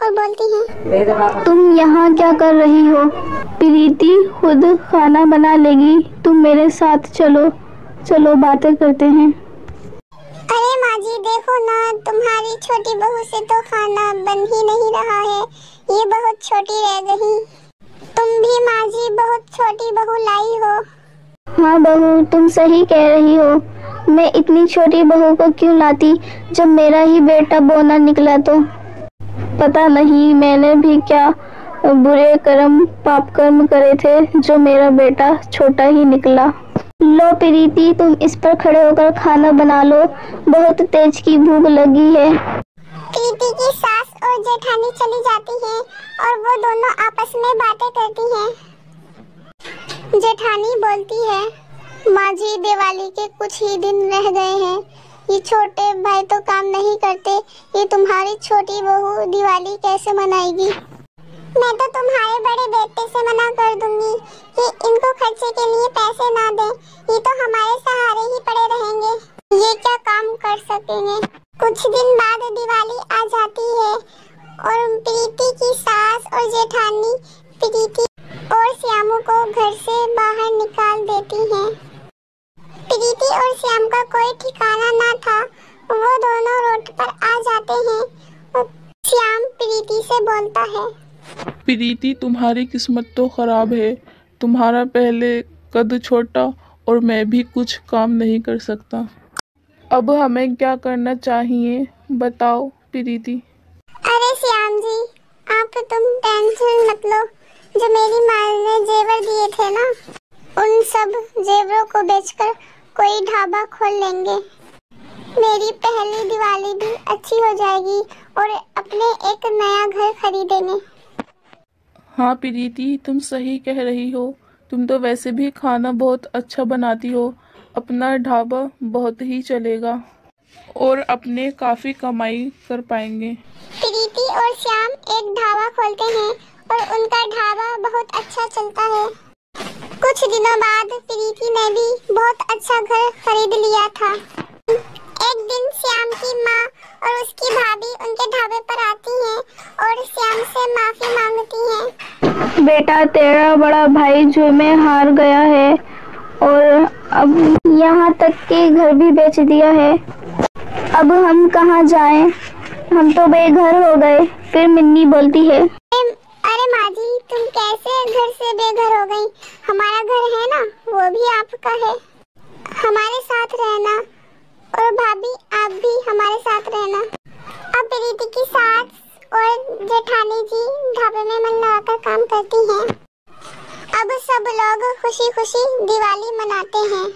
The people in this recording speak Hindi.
और बोलती हैं, तुम यहाँ क्या कर रही हो? प्रीति खुद खाना बना लेगी, तुम मेरे साथ चलो। चलो बातें करते हैं। अरे माँ जी देखो ना, तुम्हारी छोटी बहू से तो खाना बन ही नहीं रहा है, ये बहुत छोटी रह गई। तुम भी माँ जी बहुत छोटी बहू लाई हो। हाँ बहू, तुम सही कह रही हो। मैं इतनी छोटी बहू को क्यों लाती? जब मेरा ही बेटा बोना निकला तो पता नहीं मैंने भी क्या बुरे कर्म पाप कर्म करे थे जो मेरा बेटा छोटा ही निकला। लो प्रीति, तुम इस पर खड़े होकर खाना बना लो, बहुत तेज की भूख लगी है। प्रीति की सास और जेठानी चली जाती हैं और वो दोनों आपस में बातें करती हैं। जेठानी बोलती है, माँ जी दिवाली के कुछ ही दिन रह गए हैं, ये छोटे भाई तो काम नहीं करते, ये तुम्हारी छोटी बहू दिवाली कैसे मनाएगी? मैं तो तुम्हारे बड़े बेटे से मना कर दूंगी कि इनको खर्चे के लिए पैसे ना दें, ये तो हमारे सहारे ही पड़े रहेंगे, ये क्या काम कर सकेंगे। कुछ दिन बाद दिवाली आ जाती है और प्रीति की सास और जेठानी प्रीति और श्यामू को घर से बाहर निकाल देती हैं। प्रीति और श्याम का कोई ठिकाना ना था, वो दोनों रोड पर आ जाते हैं और श्याम प्रीति से बोलता है, प्रीति तुम्हारी किस्मत तो खराब है, तुम्हारा पहले कद छोटा और मैं भी कुछ काम नहीं कर सकता। अब हमें क्या करना चाहिए बताओ प्रीति। अरे श्याम जी, आप तुम टेंशन मत लो, जो मेरी माँ ने जेवर दिए थे ना, उन सब जेवरों को बेचकर कोई ढाबा खोल लेंगे, मेरी पहली दिवाली भी अच्छी हो जाएगी और अपने एक नया घर खरीदेंगे। हाँ प्रीति, तुम सही कह रही हो, तुम तो वैसे भी खाना बहुत अच्छा बनाती हो, अपना ढाबा बहुत ही चलेगा और अपने काफ़ी कमाई कर पाएंगे। प्रीति और श्याम एक ढाबा खोलते हैं और उनका ढाबा बहुत अच्छा चलता है। कुछ दिनों बाद प्रीति ने भी बहुत अच्छा घर खरीद लिया था। एक दिन श्याम की माँ और उसकी भाभी उनके ढाबे पर आती हैं और श्याम से माफी मांगती हैं। बेटा, तेरा बड़ा भाई जुए में हार गया है और अब यहाँ तक कि घर भी बेच दिया है। अब हम कहाँ जाएं? हम तो बेघर हो गए। फिर मिन्नी बोलती है, अरे माँ जी, तुम कैसे घर से बेघर हो गई? हमारा घर है ना, वो भी आपका है। हमारे साथ रहना और भाभी आप भी हमारे साथ रहना। अब प्रीति की सास और जेठानी जी ढाबे में मन लगाकर काम करती हैं। अब सब लोग खुशी खुशी दिवाली मनाते हैं।